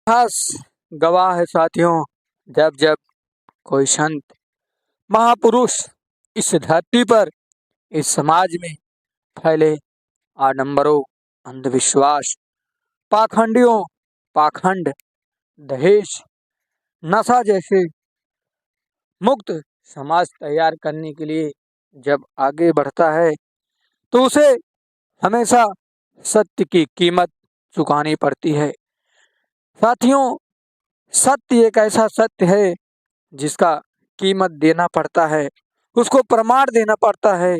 इतिहास गवाह है साथियों, जब जब कोई संत महापुरुष इस धरती पर, इस समाज में फैले आडंबरों, अंधविश्वास, पाखंडियों, पाखंड, दहेज, नशा जैसे मुक्त समाज तैयार करने के लिए जब आगे बढ़ता है तो उसे हमेशा सत्य की कीमत चुकानी पड़ती है। साथियों, सत्य एक ऐसा सत्य है जिसका कीमत देना पड़ता है, उसको प्रमाण देना पड़ता है,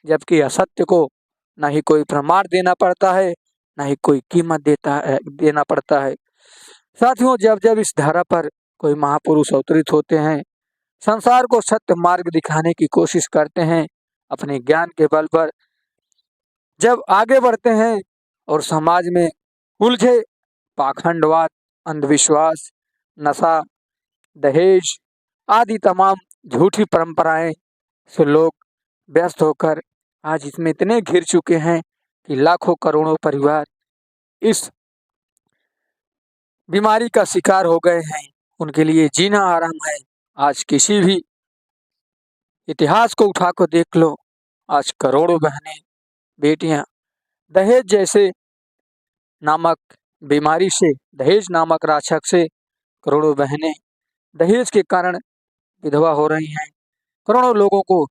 जबकि असत्य को ना ही कोई प्रमाण देना पड़ता है, ना ही कोई कीमत देना पड़ता है। साथियों, जब जब इस धारा पर कोई महापुरुष अवतरित होते हैं, संसार को सत्य मार्ग दिखाने की कोशिश करते हैं, अपने ज्ञान के बल पर जब आगे बढ़ते हैं और समाज में उलझे पाखंडवाद, अंधविश्वास, नशा, दहेज आदि तमाम झूठी परंपराएं से लोग व्यस्त होकर आज इसमें इतने घिर चुके हैं कि लाखों करोड़ों परिवार इस बीमारी का शिकार हो गए हैं। उनके लिए जीना आराम है। आज किसी भी इतिहास को उठा कर देख लो, आज करोड़ों बहनें, बेटियां दहेज जैसे नामक बीमारी से, दहेज नामक राक्षस से करोड़ों बहनें दहेज के कारण विधवा हो रही हैं। करोड़ों लोगों को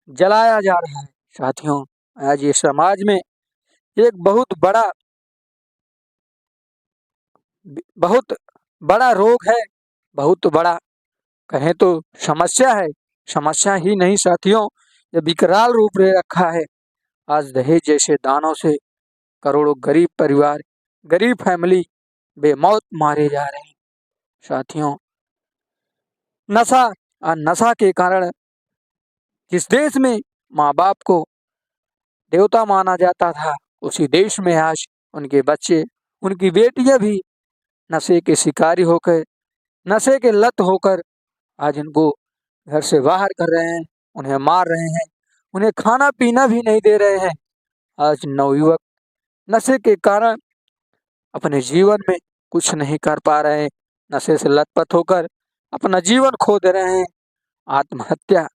जलाया जा रहा है। साथियों, आज ये समाज में एक बहुत बड़ा रोग है, बहुत बड़ा कहें तो समस्या है। समस्या ही नहीं साथियों, ये विकराल रूप ले रखा है। आज दहेज जैसे दानों से करोड़ों गरीब परिवार, गरीब फैमिली बेमौत मारे जा रहे हैं। साथियों, नशा और नशा के कारण जिस देश में माँ बाप को देवता माना जाता था, उसी देश में आज उनके बच्चे, उनकी बेटियां भी नशे के शिकारी होकर, नशे के लत होकर आज इनको घर से बाहर कर रहे हैं, उन्हें मार रहे हैं, उन्हें खाना पीना भी नहीं दे रहे हैं। आज नवयुवक नशे के कारण अपने जीवन में कुछ नहीं कर पा रहे हैं, नशे से लतपत होकर अपना जीवन खो दे रहे हैं, आत्महत्या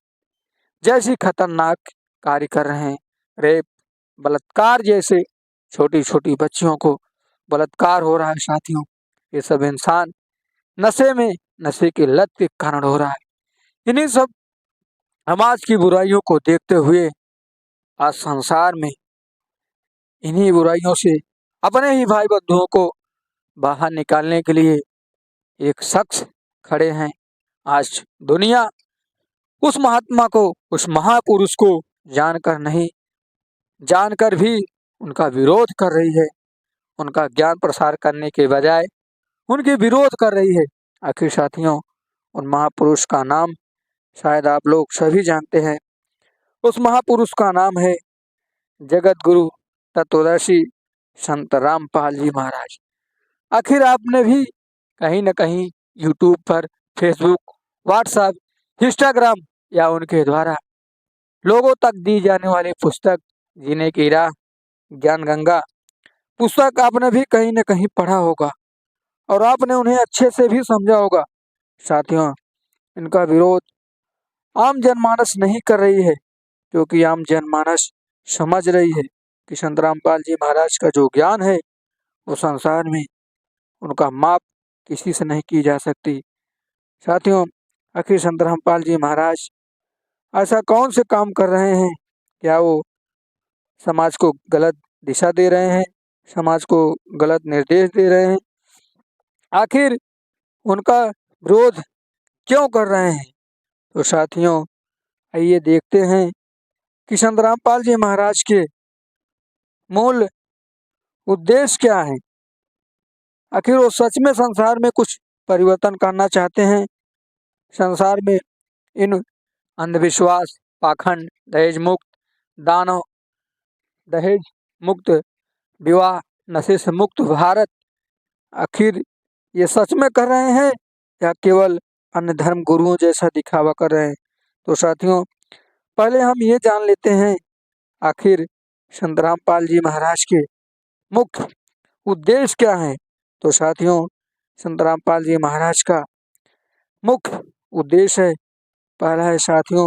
जैसी खतरनाक कार्य कर रहे हैं। रेप, बलात्कार जैसे छोटी छोटी बच्चियों को बलात्कार हो रहा है। साथियों, ये सब इंसान नशे में, नशे की लत के कारण हो रहा है। इन्हीं सब समाज की बुराइयों को देखते हुए आज संसार में इन्हीं बुराइयों से अपने ही भाई बंधुओं को बाहर निकालने के लिए एक शख्स खड़े हैं। आज दुनिया उस महात्मा को, उस महापुरुष को जानकर भी उनका विरोध कर रही है। उनका ज्ञान प्रसार करने के बजाय उनके विरोध कर रही है। आखिर साथियों, उन महापुरुष का नाम शायद आप लोग सभी जानते हैं। उस महापुरुष का नाम है जगत गुरु तत्वदर्शी संत रामपाल जी महाराज। आखिर आपने भी कहीं न कहीं यूट्यूब पर, फेसबुक, व्हाट्सएप, इंस्टाग्राम या उनके द्वारा लोगों तक दी जाने वाली पुस्तक जीने की राह, ज्ञान गंगा पुस्तक आपने भी कहीं न कहीं पढ़ा होगा और आपने उन्हें अच्छे से भी समझा होगा। साथियों, इनका विरोध आम जनमानस नहीं कर रही है, क्योंकि आम जनमानस समझ रही है कि संत रामपाल जी महाराज का जो ज्ञान है वो संसार में उनका माप किसी से नहीं की जा सकती। साथियों, आखिर संत रामपाल जी महाराज ऐसा कौन से काम कर रहे हैं? क्या वो समाज को गलत दिशा दे रहे हैं, समाज को गलत निर्देश दे रहे हैं? आखिर उनका विरोध क्यों कर रहे हैं? तो साथियों, आइए देखते हैं कि संत रामपाल जी महाराज के मूल उद्देश्य क्या है। आखिर वो सच में संसार में कुछ परिवर्तन करना चाहते हैं? संसार में इन अंधविश्वास, पाखंड, दहेज मुक्त दानव, दहेज मुक्त विवाह, नशे से मुक्त भारत, आखिर ये सच में कर रहे हैं या केवल अन्य धर्म गुरुओं जैसा दिखावा कर रहे हैं? तो साथियों, पहले हम ये जान लेते हैं आखिर संत रामपाल जी महाराज के मुख्य उद्देश्य क्या है। तो साथियों, संत रामपाल जी महाराज का मुख्य उद्देश्य है। पहला है साथियों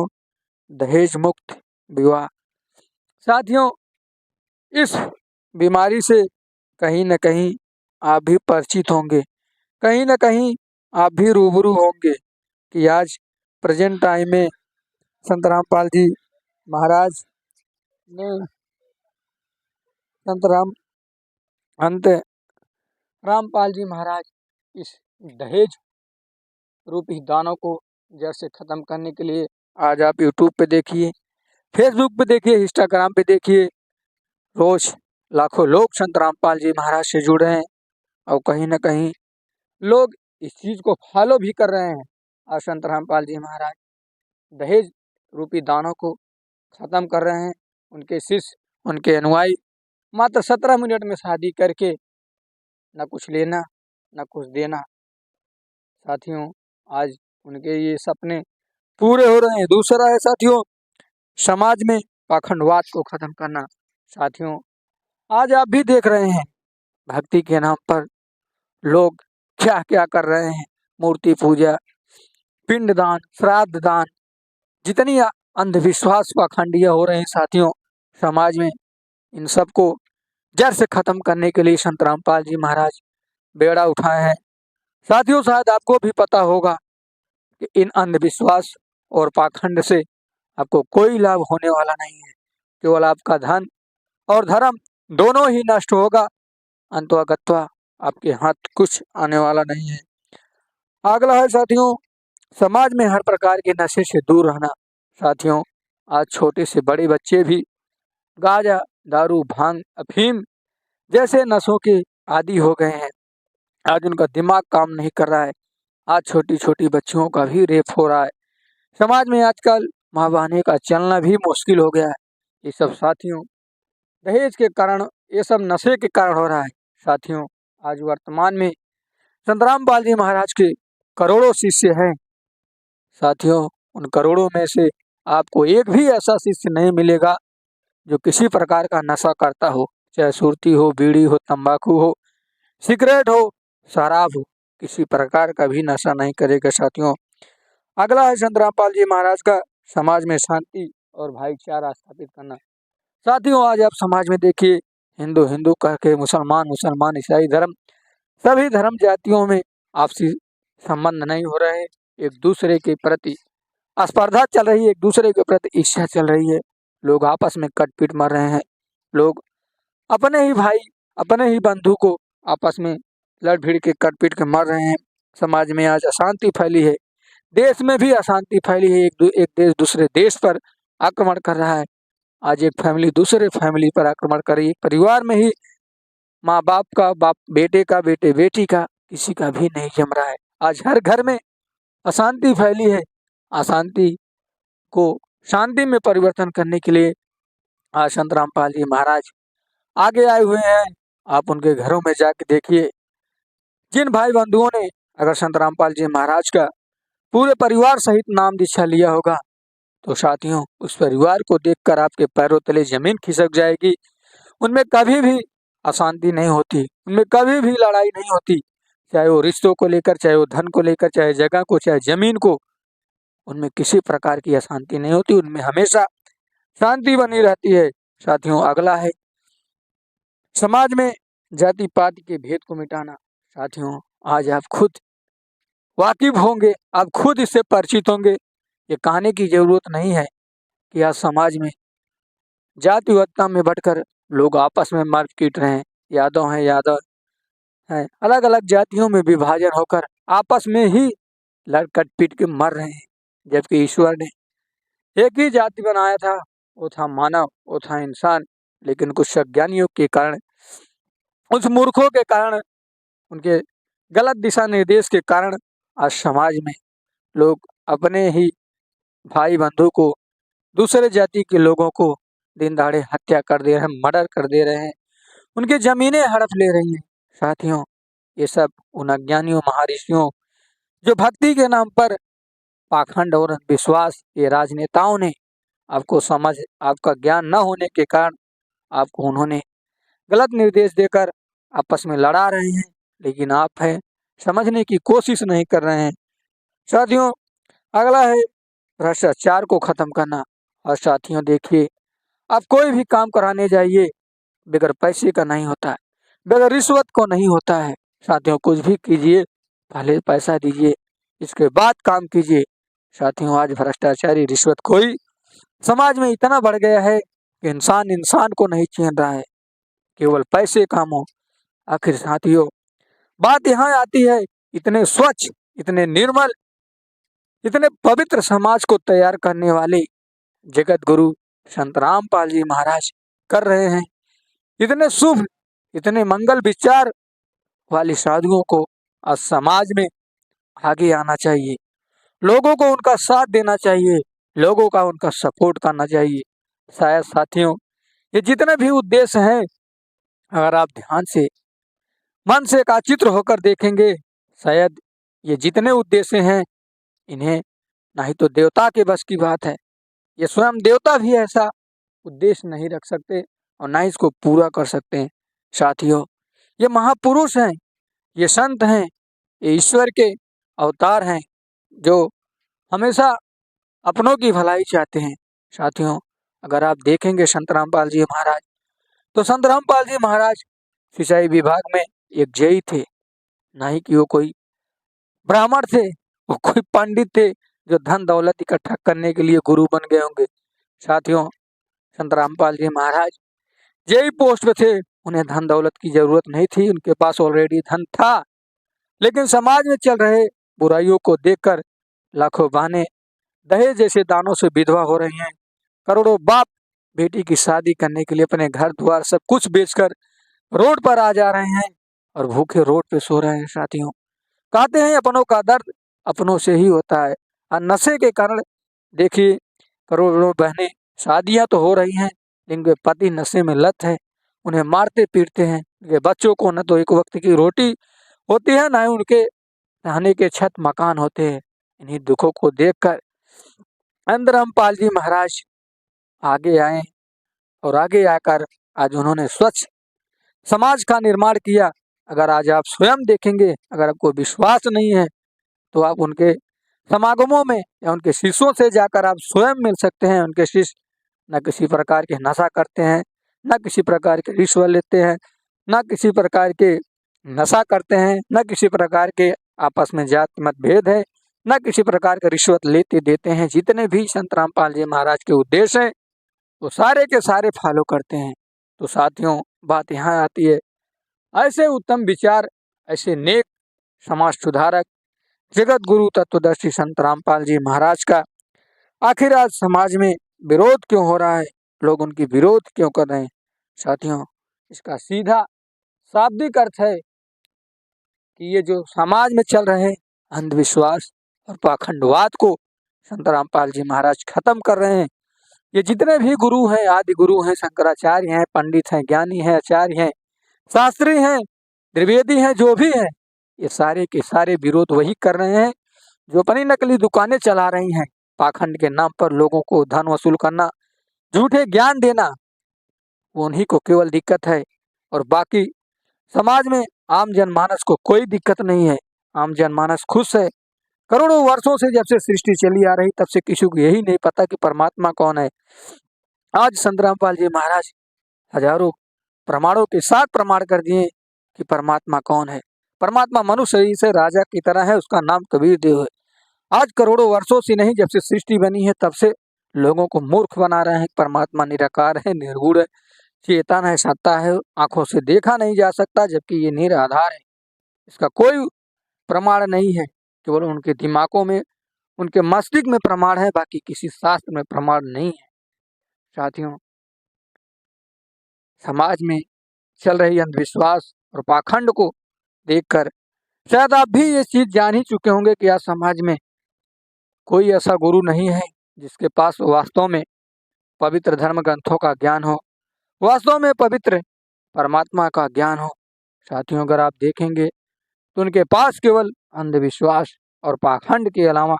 दहेज मुक्त विवाह। साथियों इस बीमारी से कहीं न कहीं आप भी परिचित होंगे, कहीं न कहीं आप भी रूबरू होंगे कि आज प्रेजेंट टाइम में संत रामपाल जी महाराज ने अंत रामपाल जी महाराज इस दहेज रूपी दानों को जड़ से खत्म करने के लिए आज आप यूट्यूब पे देखिए, फेसबुक पे देखिए, इंस्टाग्राम पे देखिए, रोज लाखों लोग संत रामपाल जी महाराज से जुड़ रहे हैं और कहीं ना कहीं लोग इस चीज को फॉलो भी कर रहे हैं। और संत रामपाल जी महाराज दहेज रूपी दानों को खत्म कर रहे हैं। उनके शिष्य, उनके अनुयायी मात्र 17 मिनट में शादी करके न कुछ लेना न कुछ देना। साथियों आज उनके ये सपने पूरे हो रहे हैं। दूसरा है साथियों समाज में पाखंडवाद को खत्म करना। साथियों आज आप भी देख रहे हैं भक्ति के नाम पर लोग क्या क्या कर रहे हैं। मूर्ति पूजा, पिंडदान, श्राद्ध दान, जितनी अंधविश्वास पाखंडियां हो रहे हैं साथियों समाज में, इन सबको जड़ से खत्म करने के लिए संत रामपाल जी महाराज बेड़ा उठाए हैं। साथियों शायद आपको भी पता होगा कि इन अंधविश्वास और पाखंड से आपको कोई लाभ होने वाला नहीं है। केवल आपका धन और धर्म दोनों ही नष्ट होगा। अंतवा गत्वा आपके हाथ कुछ आने वाला नहीं है। अगला है साथियों समाज में हर प्रकार के नशे से दूर रहना। साथियों आज छोटे से बड़े बच्चे भी गांजा, दारू, भांग, अफीम जैसे नशों के आदी हो गए हैं। आज उनका दिमाग काम नहीं कर रहा है। आज छोटी छोटी बच्चियों का भी रेप हो रहा है। समाज में आजकल मां बहने का चलना भी मुश्किल हो गया है। ये सब साथियों दहेज के कारण, ये सब नशे के कारण हो रहा है। साथियों आज वर्तमान में संत रामपाल जी महाराज के करोड़ों शिष्य हैं। साथियों उन करोड़ों में से आपको एक भी ऐसा शिष्य नहीं मिलेगा जो किसी प्रकार का नशा करता हो, चाहे सुरती हो, बीड़ी हो, तंबाकू हो, सिगरेट हो, शराब हो, किसी प्रकार का भी नशा नहीं करेगा। साथियों अगला है संत रामपाल जी महाराज का समाज में शांति और भाईचारा स्थापित करना। साथियों आज आप समाज में देखिए हिंदू हिंदू कह के, मुसलमान मुसलमान, ईसाई धर्म, सभी धर्म जातियों में आपसी संबंध नहीं हो रहे हैं। एक दूसरे के प्रति स्पर्धा चल रही है, एक दूसरे के प्रति ईर्ष्या चल रही है। लोग आपस में कटपीट मर रहे हैं। लोग अपने ही भाई, अपने ही बंधु को आपस में लड़ भिड़ के कटपीट के मर रहे हैं। समाज में आज अशांति फैली है, देश में भी अशांति फैली है। एक देश दूसरे देश पर आक्रमण कर रहा है। आज एक फैमिली दूसरे फैमिली पर आक्रमण कर रही है। परिवार में ही माँ बाप का, बाप बेटे का, बेटे बेटी का, किसी का भी नहीं जम रहा है। आज हर घर में अशांति फैली है। अशांति को शांति में परिवर्तन करने के लिए आज संत रामपाल जी महाराज आगे आए हुए हैं। आप उनके घरों में जाके देखिए, जिन भाई बंधुओं ने अगर संत रामपाल जी महाराज का पूरे परिवार सहित नाम दीक्षा लिया होगा तो साथियों उस परिवार को देखकर आपके पैरों तले जमीन खिसक जाएगी। उनमें कभी भी अशांति नहीं होती, उनमें कभी भी लड़ाई नहीं होती, चाहे वो रिश्तों को लेकर, चाहे वो धन को लेकर, चाहे जगह को, चाहे जमीन को, उनमें किसी प्रकार की अशांति नहीं होती। उनमें हमेशा शांति बनी रहती है। साथियों अगला है समाज में जाति पाति के भेद को मिटाना। साथियों आज आप खुद वाकिफ होंगे, आप खुद इससे परिचित होंगे। ये कहने की जरूरत नहीं है कि आज समाज में जातिवादिता में बढ़कर लोग आपस में मार पीट रहे हैं। यादव हैं यादव हैं, अलग अलग जातियों में विभाजन होकर आपस में ही लड़ कट पीट के मर रहे हैं। जबकि ईश्वर ने एक ही जाति बनाया था, वो था मानव, वो था इंसान। लेकिन कुछ अज्ञानियों के कारण, उस मूर्खों के कारण, उनके गलत दिशा निर्देश के कारण आज समाज में लोग अपने ही भाई बंधु को, दूसरे जाति के लोगों को दिन दहाड़े हत्या कर दे रहे हैं, मर्डर कर दे रहे हैं, उनकी जमीनें हड़प ले रही हैं। साथियों ये सब उन अज्ञानियों, महर्षियों, जो भक्ति के नाम पर पाखंड और विश्वास, ये राजनेताओं ने आपको समझ, आपका ज्ञान न होने के कारण आपको उन्होंने गलत निर्देश देकर आपस में लड़ा रहे हैं। लेकिन आप हैं समझने की कोशिश नहीं कर रहे हैं। साथियों, अगला है भ्रष्टाचार को खत्म करना। और साथियों देखिए, आप कोई भी काम कराने जाइए, बगैर पैसे का नहीं होता है, बगैर रिश्वत को नहीं होता है। साथियों, कुछ भी कीजिए, पहले पैसा दीजिए, इसके बाद काम कीजिए। साथियों, आज भ्रष्टाचारी रिश्वत कोई समाज में इतना बढ़ गया है कि इंसान इंसान को नहीं छीन रहा है, केवल पैसे कामों। आखिर साथियों, बात यहाँ आती है, इतने स्वच्छ, इतने निर्मल, इतने पवित्र समाज को तैयार करने वाले जगत गुरु संत रामपाल जी महाराज कर रहे हैं। इतने शुभ, इतने मंगल विचार वाले साधुओं को आज समाज में आगे आना चाहिए, लोगों को उनका साथ देना चाहिए, लोगों का उनका सपोर्ट करना चाहिए। शायद साथियों, ये जितने भी उद्देश्य हैं, अगर आप ध्यान से, मन से एकाचित्र होकर देखेंगे, शायद ये जितने उद्देश्य हैं, इन्हें ना ही तो देवता के बस की बात है, ये स्वयं देवता भी ऐसा उद्देश्य नहीं रख सकते और ना ही इसको पूरा कर सकते हैं। साथियों, ये महापुरुष हैं, ये संत हैं, ये ईश्वर के अवतार हैं, जो हमेशा अपनों की भलाई चाहते हैं। साथियों, अगर आप देखेंगे संत रामपाल जी महाराज, तो संत रामपाल जी महाराज सिंचाई विभाग में एक जेई थे, ना ही कि वो कोई ब्राह्मण थे, वो कोई पंडित थे जो धन दौलत इकट्ठा करने के लिए गुरु बन गए होंगे। साथियों, संत रामपाल जी महाराज जेई पोस्ट पे थे, उन्हें धन दौलत की जरूरत नहीं थी, उनके पास ऑलरेडी धन था। लेकिन समाज में चल रहे बुराइयों को देखकर लाखों बहनें दहेज जैसे दानों से विधवा हो रही हैं, करोड़ों बाप बेटी की शादी करने के लिए अपने घर द्वार सब कुछ बेचकर रोड पर आ जा रहे हैं और भूखे रोड पे सो रहे हैं। साथियों, कहते हैं अपनों का दर्द अपनों से ही होता है, और नशे के कारण देखिए करोड़ों बहनें, शादियां तो हो रही हैं, जिनके पति नशे में लत है, उन्हें मारते पीटते हैं। उनके बच्चों को न तो एक वक्त की रोटी होती है, ना ही उनके रहने के छत मकान होते हैं। इन्हीं दुखों को देखकर अंत रामपाल जी महाराज आगे आए और आगे आकर आज उन्होंने स्वच्छ समाज का निर्माण किया। अगर आज आप स्वयं देखेंगे, अगर आपको विश्वास नहीं है, तो आप उनके समागमों में या उनके शिष्यों से जाकर आप स्वयं मिल सकते हैं। उनके शिष्य न किसी प्रकार के नशा करते हैं, न किसी प्रकार के रिश्वत लेते हैं, न किसी प्रकार के नशा करते हैं, न किसी प्रकार के आपस में जात मतभेद है, न किसी प्रकार के रिश्वत लेते देते हैं। जितने भी संत रामपाल जी महाराज के उद्देश्य हैं, वो सारे के सारे फॉलो करते हैं। तो साथियों, बात यहाँ आती है, ऐसे उत्तम विचार, ऐसे नेक समाज सुधारक जगत गुरु तत्वदर्शी संत रामपाल जी महाराज का आखिर आज समाज में विरोध क्यों हो रहा है, लोग उनकी विरोध क्यों कर रहे हैं? साथियों, इसका सीधा शाब्दिक अर्थ है कि ये जो समाज में चल रहे अंधविश्वास और पाखंडवाद को संत रामपाल जी महाराज खत्म कर रहे हैं। ये जितने भी गुरु हैं, आदि गुरु हैं, शंकराचार्य हैं, पंडित हैं, ज्ञानी हैं, आचार्य हैं, शास्त्री हैं, त्रिवेदी हैं, जो भी हैं, ये सारे के सारे विरोध वही कर रहे हैं जो अपनी नकली दुकानें चला रही हैं। पाखंड के नाम पर लोगों को धन वसूल करना, झूठे ज्ञान देना, उन्हीं को केवल दिक्कत है। और बाकी समाज में आम जनमानस को कोई दिक्कत नहीं है, आम जनमानस खुश है। करोड़ों वर्षों से जब से सृष्टि चली आ रही, तब से किसी को यही नहीं पता कि परमात्मा कौन है। आज संत रामपाल जी महाराज हजारों प्रमाणों के साथ प्रमाण कर दिए कि परमात्मा कौन है। परमात्मा मनुष्य से राजा की तरह है, उसका नाम कबीर देव है। आज करोड़ों वर्षों से नहीं, जब से सृष्टि बनी है तब से लोगों को मूर्ख बना रहे हैं। परमात्मा निराकार है, निर्गुण है, चेतन है, सत्ता है, आंखों से देखा नहीं जा सकता, जबकि ये निराधार है। इसका कोई प्रमाण नहीं है, केवल उनके दिमागों में, उनके मस्तिष्क में प्रमाण है, बाकी किसी शास्त्र में प्रमाण नहीं है। साथियों, समाज में चल रही अंधविश्वास और पाखंड को देखकर शायद आप भी ये चीज जान ही चुके होंगे कि आज समाज में कोई ऐसा गुरु नहीं है जिसके पास वास्तव में पवित्र धर्म ग्रंथों का ज्ञान हो, वास्तव में पवित्र परमात्मा का ज्ञान हो। साथियों, अगर आप देखेंगे तो उनके पास केवल अंधविश्वास और पाखंड के अलावा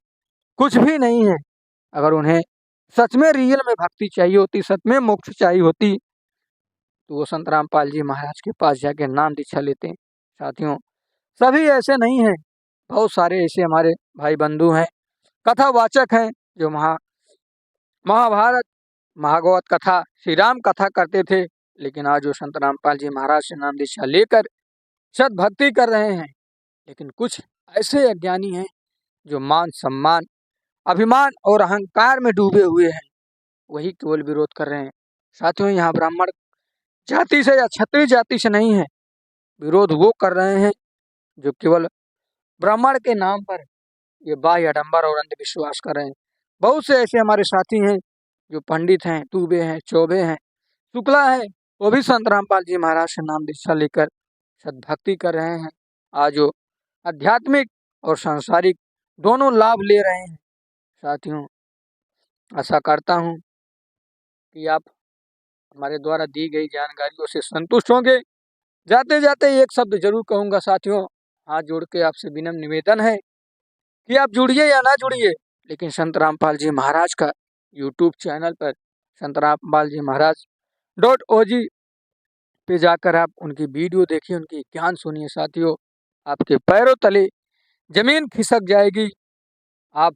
कुछ भी नहीं है। अगर उन्हें सच में रियल में भक्ति चाहिए होती, सच में मोक्ष चाहिए होती, तो वो संत रामपाल जी महाराज के पास जाके नाम दीक्षा लेते। साथियों, सभी ऐसे नहीं हैं, बहुत सारे ऐसे हमारे भाई बंधु हैं, कथावाचक हैं, जो महाभारत, महाभागवत कथा, श्री राम कथा करते थे, लेकिन आज वो संत रामपाल जी महाराज से नाम दीक्षा लेकर सद भक्ति कर रहे हैं। लेकिन कुछ ऐसे अज्ञानी हैं जो मान सम्मान, अभिमान और अहंकार में डूबे हुए हैं, वही केवल विरोध कर रहे हैं। साथियों, यहाँ ब्राह्मण जाति से या क्षत्रिय जाति से नहीं है, विरोध वो कर रहे हैं जो केवल ब्राह्मण के नाम पर ये बाह्य आडंबर और अंधविश्वास कर रहे हैं। बहुत से ऐसे हमारे साथी हैं जो पंडित हैं, दूबे हैं, चौबे हैं, शुक्ला है, वो भी संत रामपाल जी महाराज से नाम दीक्षा लेकर सद्भक्ति कर रहे हैं। आज वो आध्यात्मिक और सांसारिक दोनों लाभ ले रहे हैं। साथियों, आशा करता हूँ कि आप हमारे द्वारा दी गई जानकारियों से संतुष्ट होंगे। जाते जाते एक शब्द जरूर कहूँगा साथियों, हाथ जोड़ के आपसे विनम्र निवेदन है कि आप जुड़िए या ना जुड़िए, लेकिन संत रामपाल जी महाराज का यूट्यूब चैनल पर संत रामपाल जी महाराज .OG पे जाकर आप उनकी वीडियो देखिए, उनकी ज्ञान सुनिए। साथियों, आपके पैरों तले जमीन खिसक जाएगी, आप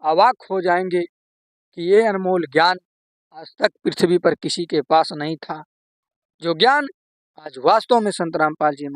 अवाक हो जाएंगे कि ये अनमोल ज्ञान आज तक पृथ्वी पर किसी के पास नहीं था। जो ज्ञान आज वास्तव में संत रामपाल जी महाराज